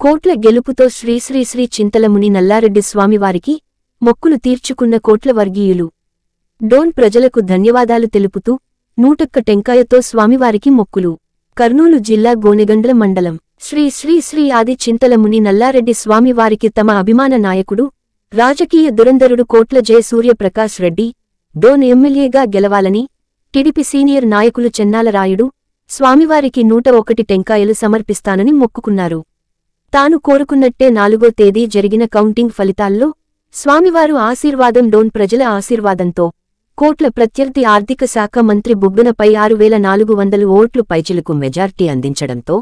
కోట్ల గెలుపుతో శ్రీ శ్రీ శ్రీ చింతలముని నల్లారెడ్డి స్వామివారికి మొక్కులు తీర్చుకున్న కోట్ల వర్గీయులు. డోన్ ప్రజలకు ధన్యవాదాలు తెలుపుతూ 100 టెంకాయతో స్వామివారికి మొక్కులు. కర్నూలు జిల్లా గోనెగండ్ల మండలం శ్రీ శ్రీ శ్రీ ఆది చింతలముని నల్లారెడ్డి స్వామివారికి తమ అభిమాన నాయకుడు, రాజకీయ దురంధరుడు కోట్ల జయసూర్యప్రకాశ్ రెడ్డి డోన్ ఎమ్మెల్యేగా గెలవాలని టీడీపీ సీనియర్ నాయకులు చెన్నాల రాయుడు స్వామివారికి 101 టెంకాయలు సమర్పిస్తానని మొక్కుకున్నారు. తాను కోరుకున్నట్టే 4వ తేదీ జరిగిన కౌంటింగ్ ఫలితాల్లో స్వామివారు ఆశీర్వాదం, డోన్ ప్రజల ఆశీర్వాదంతో కోట్ల ప్రత్యర్థి ఆర్థిక శాఖ మంత్రి బుగ్గనపై 6400 ఓట్లు పైచిలుకు మెజార్టీ అందించడంతో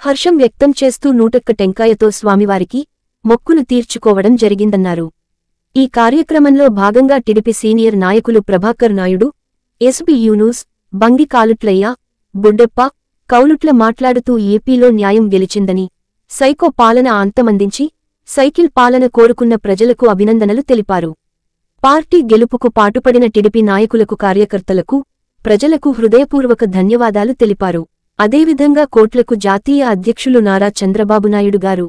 హర్షం వ్యక్తం చేస్తూ 101 టెంకాయతో స్వామివారికి మొక్కులు తీర్చుకోవడం జరిగిందన్నారు. ఈ కార్యక్రమంలో భాగంగా టీడీపీ సీనియర్ నాయకులు ప్రభాకర్ నాయుడు, ఎస్బీ యూనూస్, బంగి కాలుట్లయ్య, బుడ్డెప్ప, కౌలుట్ల మాట్లాడుతూ ఏపీలో న్యాయం గెలిచిందని, సైకో పాలన అంతమందించి సైకిల్ పాలన కోరుకున్న ప్రజలకు అభినందనలు తెలిపారు. పార్టీ గెలుపుకు పాటుపడిన టీడీపీ నాయకులకు, కార్యకర్తలకు, ప్రజలకు హృదయపూర్వక ధన్యవాదాలు తెలిపారు. అదేవిధంగా కోట్లకు జాతీయ అధ్యక్షులు నారా చంద్రబాబు నాయుడు గారు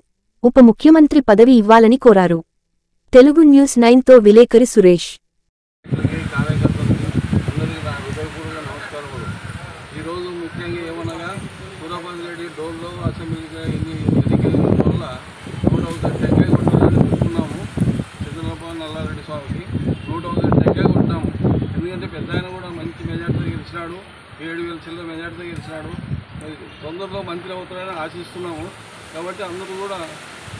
ఉప ముఖ్యమంత్రి పదవి ఇవ్వాలని కోరారు. తెలుగు న్యూస్ 9తో విలేకరి సురేష్. ఈరోజు ముఖ్యంగా ఏమనగా సూరపందిరెడ్డి డోన్లో అసెంబ్లీగా ఎన్నికల వల్ల 101 టెంకాయ కొట్టాలని చెప్పుకున్నాము. చంద్రబాబు నల్లారెడ్డి స్వామికి 101 టెంకాయ కొట్టాము. ఎందుకంటే పెద్ద ఆయన కూడా మంచి మెజార్టీతో గెలిచినాడు, 7000 చిల్లర మెజార్టీతో గెలిచినాడు. తొందరలో మంత్రి అవుతారని ఆశిస్తున్నాము. కాబట్టి అందరూ కూడా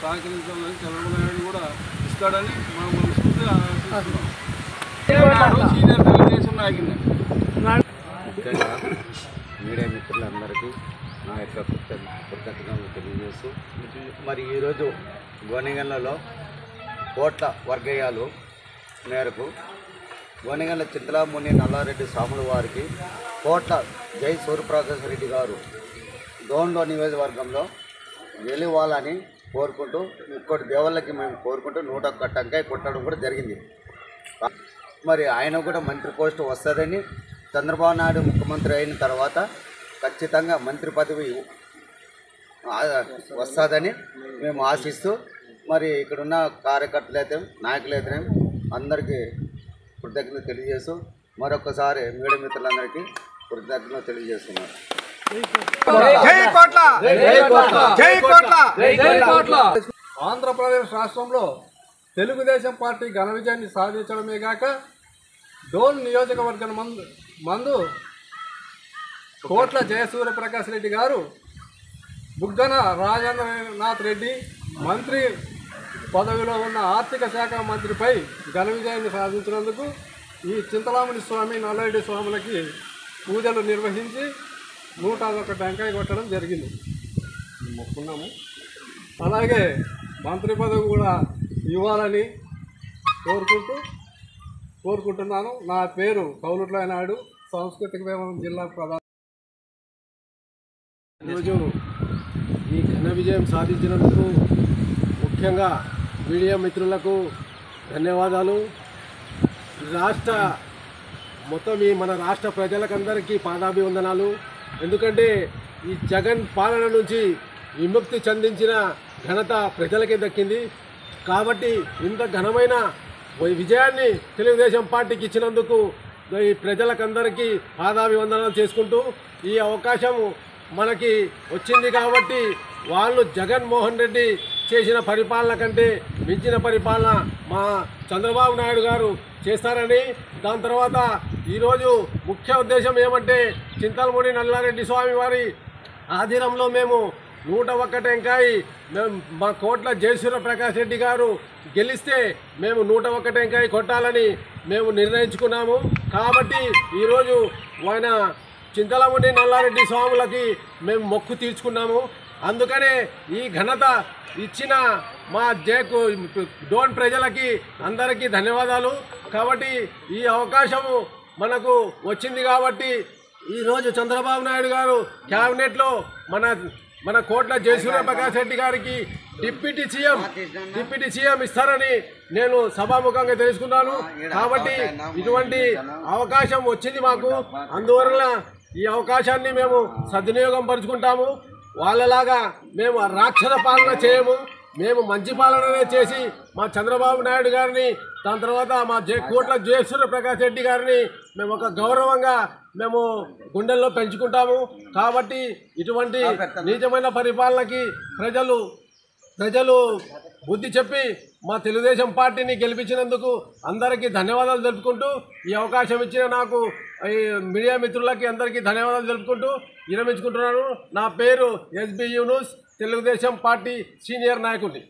సహకరించాలని, చంద్రబాబు నాయుడు కూడా ఇస్తాడని మనం మనస్ఫూర్తిగా ఆశిస్తున్నాం. సీనియర్ తెలుగుదేశం నాయకుడిని. ముఖ్యంగా మీడియా మిత్రులందరికీ నా యొక్క కృతజ్ఞతలు తెలియజేస్తూ, మరి ఈరోజు గోనెగండ్లలో కోట్ల వర్గీయాలు మేరకు గోనెగండ్ల చింతలముని నల్లారెడ్డి స్వాముల వారికి కోట్ల జై సూర్యప్రకాశ్ రెడ్డి గారు డోన్లో నియోజకవర్గంలో గెలవాలని కోరుకుంటూ, ఇంకోటి దేవుళ్ళకి మేము కోరుకుంటూ 101 టెంకాయ కొట్టడం కూడా జరిగింది. మరి ఆయన కూడా మంత్రి పోస్ట్ వస్తుందని, చంద్రబాబు నాయుడు ముఖ్యమంత్రి అయిన తర్వాత ఖచ్చితంగా మంత్రి పదవి వస్తుందని మేము ఆశిస్తూ, మరి ఇక్కడున్న కార్యకర్తలైతే, నాయకులైతే అందరికీ కృతజ్ఞతలు తెలియజేస్తూ మరొకసారి మీడియా మిత్రులందరికీ కృతజ్ఞతలు తెలియజేస్తున్నారు. ఆంధ్రప్రదేశ్ రాష్ట్రంలో తెలుగుదేశం పార్టీ ఘన విజయాన్ని సాధించడమే కాక డోన్ నియోజకవర్గం మందు కోట్ల జయసూర్యప్రకాశ్ రెడ్డి గారు బుగ్గన రాజేంద్రనాథ్ రెడ్డి మంత్రి పదవిలో ఉన్న ఆర్థిక శాఖ మంత్రిపై ఘన విజయాన్ని సాధించినందుకు ఈ చింతలముని స్వామి నల్లారెడ్డి స్వాములకి పూజలు నిర్వహించి 101 టెంకాయ కొట్టడం జరిగింది. మొక్కున్నాము. అలాగే మంత్రి పదవి కూడా ఇవ్వాలని కోరుకుంటున్నాను. నా పేరు కౌలుట్ల నాయుడు, సాంస్కృతిక విభాగం జిల్లా ప్రధాన. ఈరోజు ఈ ఘన విజయం సాధించినందుకు ముఖ్యంగా మీడియా మిత్రులకు ధన్యవాదాలు. మన రాష్ట్ర ప్రజలకందరికీ పాదాభివందనాలు. ఎందుకంటే ఈ జగన్ పాలన నుంచి విముక్తి చెందించిన ఘనత ప్రజలకే దక్కింది. కాబట్టి ఇంత ఘనమైన విజయాన్ని తెలుగుదేశం పార్టీకి ఇచ్చినందుకు ఈ ప్రజలకందరికీ పాదాభివందనాలు చేసుకుంటూ, ఈ అవకాశం మనకి వచ్చింది కాబట్టి వాళ్ళు జగన్మోహన్ రెడ్డి చేసిన పరిపాలన కంటే మించిన పరిపాలన మా చంద్రబాబు నాయుడు గారు చేస్తారని, దాని తర్వాత ఈరోజు ముఖ్య ఉద్దేశం ఏమంటే చింతలముని నల్లారెడ్డి స్వామి వారి ఆధీనంలో మేము 101 టెంకాయ మా కోట్ల జయసూర్యప్రకాశ్ రెడ్డి గారు గెలిస్తే మేము 101 టెంకాయ కొట్టాలని మేము నిర్ణయించుకున్నాము. కాబట్టి ఈరోజు ఆయన చింతలముని నల్లారెడ్డి స్వాములకి మేము మొక్కు తీర్చుకున్నాము. అందుకనే ఈ ఘనత ఇచ్చిన మా డోన్ ప్రజలకి అందరికీ ధన్యవాదాలు. కాబట్టి ఈ అవకాశము మనకు వచ్చింది కాబట్టి ఈరోజు చంద్రబాబు నాయుడు గారు క్యాబినెట్లో మన కోట్ల జయసూర్యప్రకాశ్ రెడ్డి గారికి డిప్యూటీ సీఎం ఇస్తారని నేను సభాముఖంగా తెలుసుకున్నాను. కాబట్టి ఇటువంటి అవకాశం వచ్చింది మాకు. అందువల్ల ఈ అవకాశాన్ని మేము సద్వినియోగం పరుచుకుంటాము. వాళ్ళలాగా మేము రాక్షస పాలన చేయము. మేము మంచి పాలననే చేసి మా చంద్రబాబు నాయుడు గారిని, దాని తర్వాత మా కోట్ల జయసూర్య ప్రకాష్ రెడ్డి గారిని మేము ఒక గౌరవంగా మేము గుండెల్లో పెంచుకుంటాము. కాబట్టి ఇటువంటి నీచమైన పరిపాలనకి ప్రజలు బుద్ధి చెప్పి మా తెలుగుదేశం పార్టీని గెలిపించినందుకు అందరికీ ధన్యవాదాలు తెలుపుకుంటూ, ఈ అవకాశం ఇచ్చిన నాకు ఈ మీడియా మిత్రులకి అందరికీ ధన్యవాదాలు తెలుపుకుంటూ విరమించుకుంటున్నాను. నా పేరు SB Yunus, Telugu Desam party senior నాయకుడిని.